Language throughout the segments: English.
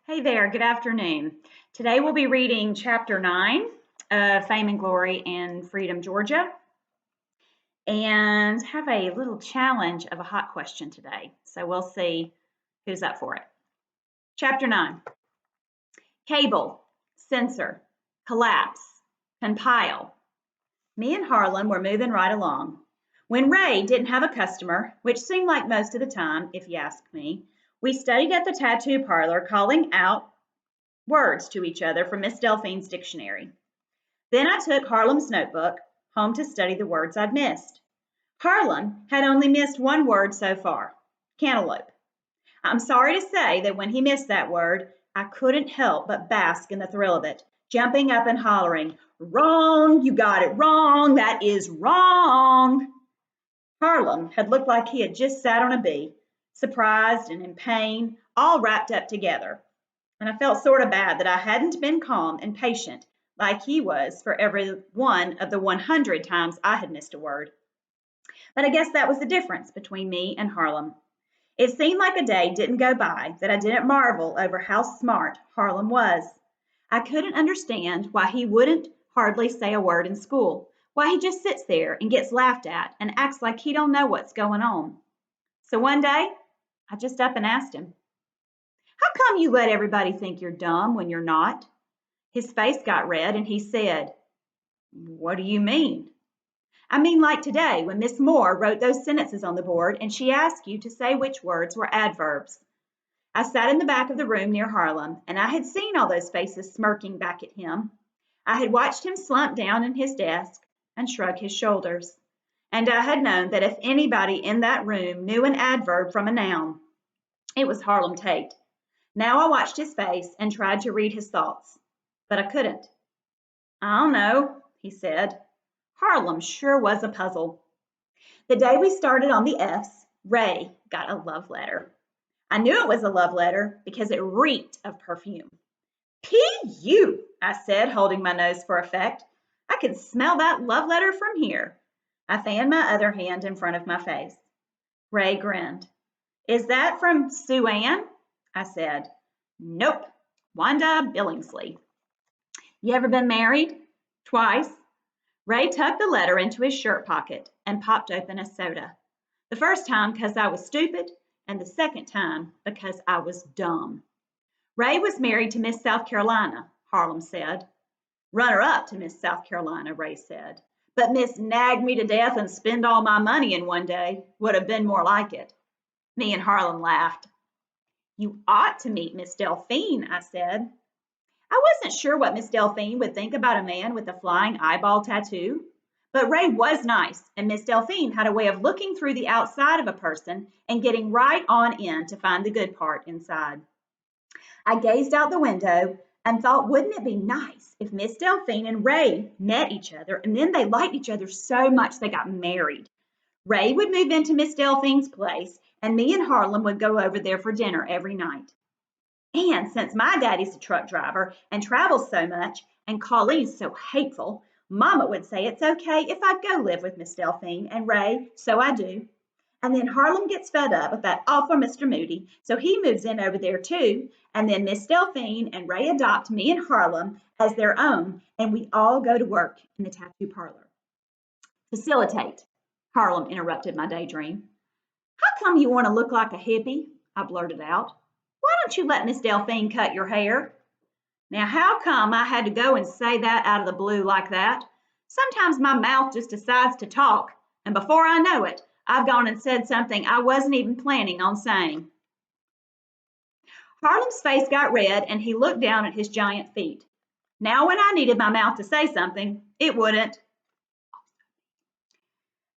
Hey there, good afternoon. Today we'll be reading Chapter 9 of Fame and Glory in Freedom, Georgia, and have a little challenge of a hot question today. So we'll see who's up for it. Chapter 9, Cable, Censor, Collapse, Compile. Me and Harlem were moving right along. When Ray didn't have a customer, which seemed like most of the time, if you ask me, we studied at the tattoo parlor calling out words to each other from Miss Delphine's dictionary. Then I took Harlem's notebook home to study the words I'd missed. Harlem had only missed one word so far, cantaloupe. I'm sorry to say that when he missed that word, I couldn't help but bask in the thrill of it, jumping up and hollering, "Wrong, you got it wrong, that is wrong." Harlem had looked like he had just sat on a bee, surprised and in pain, all wrapped up together. And I felt sort of bad that I hadn't been calm and patient like he was for every one of the 100 times I had missed a word. But I guess that was the difference between me and Harlem. It seemed like a day didn't go by that I didn't marvel over how smart Harlem was. I couldn't understand why he wouldn't hardly say a word in school, why he just sits there and gets laughed at and acts like he don't know what's going on. So one day, I just up and asked him, "How come you let everybody think you're dumb when you're not?" His face got red and he said, "What do you mean?" "I mean like today when Miss Moore wrote those sentences on the board and she asked you to say which words were adverbs." I sat in the back of the room near Harlem and I had seen all those faces smirking back at him. I had watched him slump down in his desk and shrug his shoulders. And I had known that if anybody in that room knew an adverb from a noun, it was Harlem Tate. Now I watched his face and tried to read his thoughts, but I couldn't. "I don't know," he said. Harlem sure was a puzzle. The day we started on the F's, Ray got a love letter. I knew it was a love letter because it reeked of perfume. "P.U.," I said, holding my nose for effect. I could smell that love letter from here. I fanned my other hand in front of my face. Ray grinned. "Is that from Sue Ann?" I said. "Nope, Wanda Billingsley." "You ever been married?" "Twice." Ray tucked the letter into his shirt pocket and popped open a soda. The first time because I was stupid, and the second time because I was dumb. "Ray was married to Miss South Carolina," Harlem said. "Runner-up to Miss South Carolina," Ray said. "But Miss nag me to death and spend all my money in one day would have been more like it." Me and Harlem laughed. "You ought to meet Miss Delphine," I said. I wasn't sure what Miss Delphine would think about a man with a flying eyeball tattoo, but Ray was nice, and Miss Delphine had a way of looking through the outside of a person and getting right on in to find the good part inside. I gazed out the window and thought, wouldn't it be nice if Miss Delphine and Ray met each other and then they liked each other so much they got married. Ray would move into Miss Delphine's place, and me and Harlem would go over there for dinner every night. And since my daddy's a truck driver and travels so much, and Colleen's so hateful, Mama would say it's okay if I go live with Miss Delphine and Ray, so I do. And then Harlem gets fed up with that awful Mr. Moody, so he moves in over there too, and then Miss Delphine and Ray adopt me and Harlem as their own, and we all go to work in the tattoo parlor. "Facilitate," Harlem interrupted my daydream. "How come you want to look like a hippie?" I blurted out. "Why don't you let Miss Delphine cut your hair?" Now, how come I had to go and say that out of the blue like that? Sometimes my mouth just decides to talk, and before I know it, I've gone and said something I wasn't even planning on saying. Harlem's face got red, and he looked down at his giant feet. Now when I needed my mouth to say something, it wouldn't.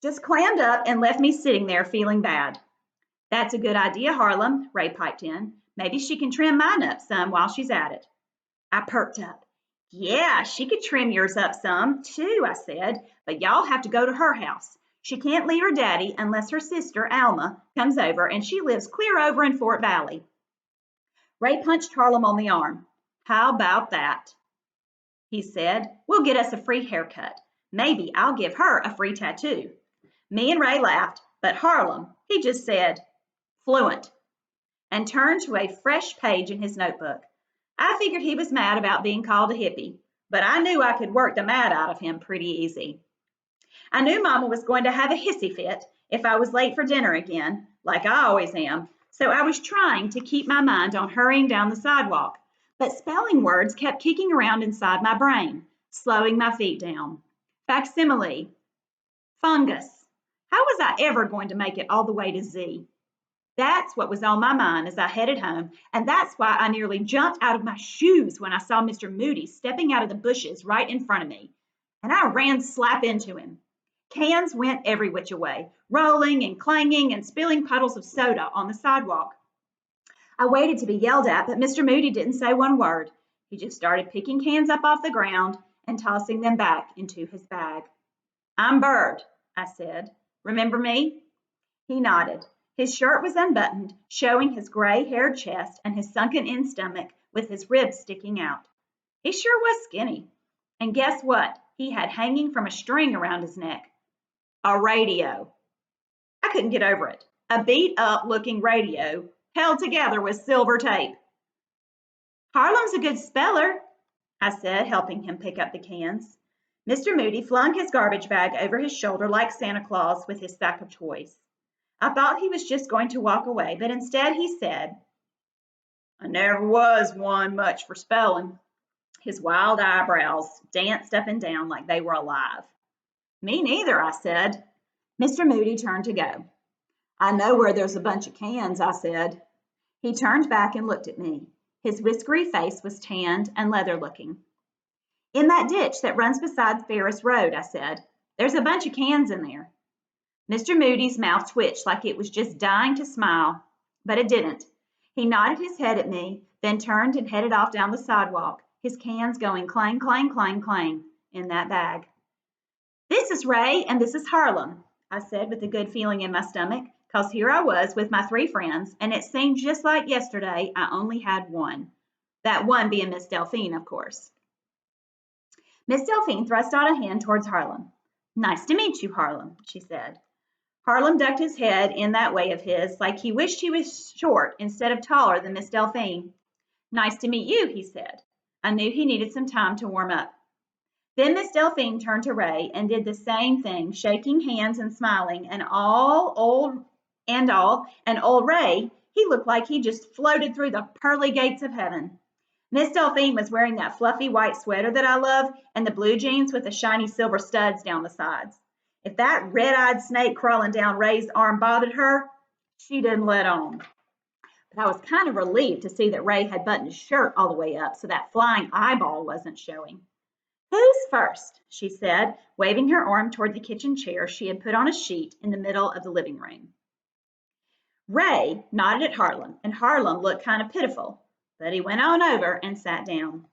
Just clammed up and left me sitting there feeling bad. "That's a good idea, Harlem," Ray piped in. "Maybe she can trim mine up some while she's at it." I perked up. "Yeah, she could trim yours up some, too," I said, "but y'all have to go to her house. She can't leave her daddy unless her sister, Alma, comes over, and she lives clear over in Fort Valley." Ray punched Harlem on the arm. "How about that?" he said. "We'll get us a free haircut. Maybe I'll give her a free tattoo." Me and Ray laughed, but Harlem, he just said, "Fluent," and turned to a fresh page in his notebook. figured he was mad about being called a hippie, but I knew I could work the mad out of him pretty easy. I knew Mama was going to have a hissy fit if I was late for dinner again, like I always am, so I was trying to keep my mind on hurrying down the sidewalk, but spelling words kept kicking around inside my brain, slowing my feet down. Facsimile, fungus. How was I ever going to make it all the way to Z? That's what was on my mind as I headed home, and that's why I nearly jumped out of my shoes when I saw Mr. Moody stepping out of the bushes right in front of me, and I ran slap into him. Cans went every which way, rolling and clanging and spilling puddles of soda on the sidewalk. I waited to be yelled at, but Mr. Moody didn't say one word. He just started picking cans up off the ground and tossing them back into his bag. "I'm Bird," I said. "Remember me?" He nodded. His shirt was unbuttoned, showing his gray-haired chest and his sunken-in stomach with his ribs sticking out. He sure was skinny. And guess what he had hanging from a string around his neck? A radio. I couldn't get over it. A beat-up-looking radio held together with silver tape. "Harlem's a good speller," I said, helping him pick up the cans. Mr. Moody flung his garbage bag over his shoulder like Santa Claus with his sack of toys. I thought he was just going to walk away, but instead he said, "I never was one much for spelling." His wild eyebrows danced up and down like they were alive. "Me neither," I said. Mr. Moody turned to go. "I know where there's a bunch of cans," I said. He turned back and looked at me. His whiskery face was tanned and leather-looking. "In that ditch that runs beside Ferris Road," I said. "There's a bunch of cans in there." Mr. Moody's mouth twitched like it was just dying to smile, but it didn't. He nodded his head at me, then turned and headed off down the sidewalk, his cans going clang, clang, clang, clang in that bag. "This is Ray, and this is Harlem," I said with a good feeling in my stomach, because here I was with my 3 friends, and it seemed just like yesterday I only had one. That one being Miss Delphine, of course. Miss Delphine thrust out a hand towards Harlem. "Nice to meet you, Harlem," she said. Harlem ducked his head in that way of his, like he wished he was short instead of taller than Miss Delphine. "Nice to meet you," he said. I knew he needed some time to warm up. Then Miss Delphine turned to Ray and did the same thing, shaking hands and smiling, and old Ray, he looked like he just floated through the pearly gates of heaven. Miss Delphine was wearing that fluffy white sweater that I love and the blue jeans with the shiny silver studs down the sides. If that red-eyed snake crawling down Ray's arm bothered her, she didn't let on. But I was kind of relieved to see that Ray had buttoned his shirt all the way up so that flying eyeball wasn't showing. "Who's first?" she said, waving her arm toward the kitchen chair she had put on a sheet in the middle of the living room. Ray nodded at Harlem, and Harlem looked kind of pitiful, but he went on over and sat down.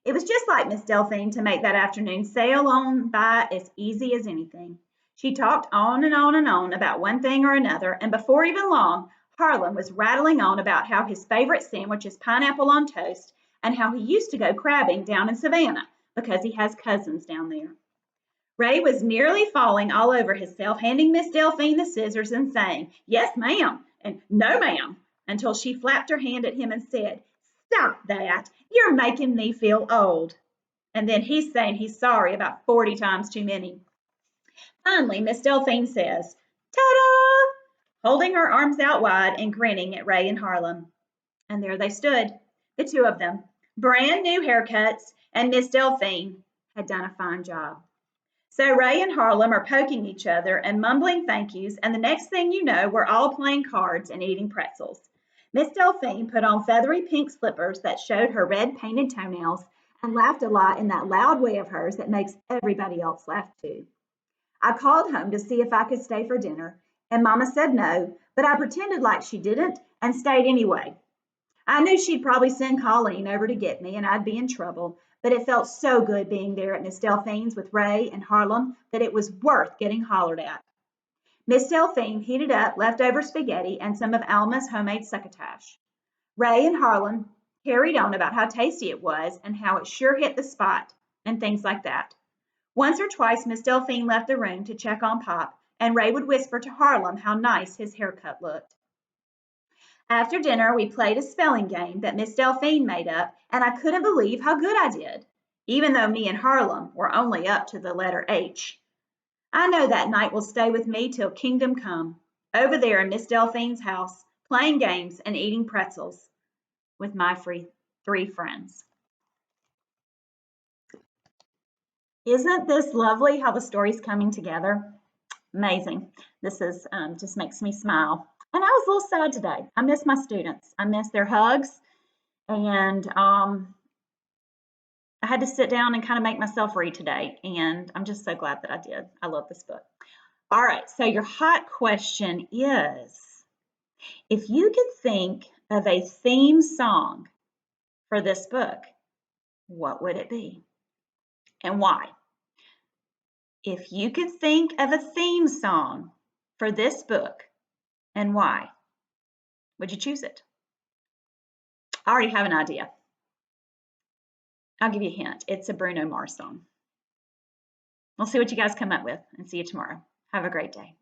It was just like Miss Delphine to make that afternoon sail on by as easy as anything. She talked on and on and on about one thing or another, and before even long, Harlem was rattling on about how his favorite sandwich is pineapple on toast and how he used to go crabbing down in Savannah because he has cousins down there. Ray was nearly falling all over himself, handing Miss Delphine the scissors and saying, "Yes, ma'am," and "No, ma'am," until she flapped her hand at him and said, "Stop that. You're making me feel old." And then he's saying he's sorry about 40 times too many. Finally, Miss Delphine says, "Ta-da!" holding her arms out wide and grinning at Ray and Harlem. And there they stood, the 2 of them, brand new haircuts, and Miss Delphine had done a fine job. So Ray and Harlem are poking each other and mumbling thank yous, and the next thing you know, we're all playing cards and eating pretzels. Miss Delphine put on feathery pink slippers that showed her red painted toenails and laughed a lot in that loud way of hers that makes everybody else laugh too. I called home to see if I could stay for dinner, and Mama said no, but I pretended like she didn't and stayed anyway. I knew she'd probably send Colleen over to get me and I'd be in trouble, but it felt so good being there at Miss Delphine's with Ray and Harlem that it was worth getting hollered at. Miss Delphine heated up leftover spaghetti and some of Alma's homemade succotash. Ray and Harlem carried on about how tasty it was and how it sure hit the spot and things like that. Once or twice Miss Delphine left the room to check on Pop, and Ray would whisper to Harlem how nice his haircut looked. After dinner, we played a spelling game that Miss Delphine made up, and I couldn't believe how good I did, even though me and Harlem were only up to the letter H. I know that night will stay with me till kingdom come, over there in Miss Delphine's house, playing games and eating pretzels with my three friends. Isn't this lovely how the story's coming together? Amazing. This is just makes me smile. And I was a little sad today. I miss my students. I miss their hugs. And I had to sit down and kind of make myself read today. And I'm just so glad that I did. I love this book. All right, so your hot question is, if you could think of a theme song for this book, what would it be and why? If you could think of a theme song for this book and why, would you choose it? I already have an idea. I'll give you a hint. It's a Bruno Mars song. We'll see what you guys come up with and see you tomorrow. Have a great day.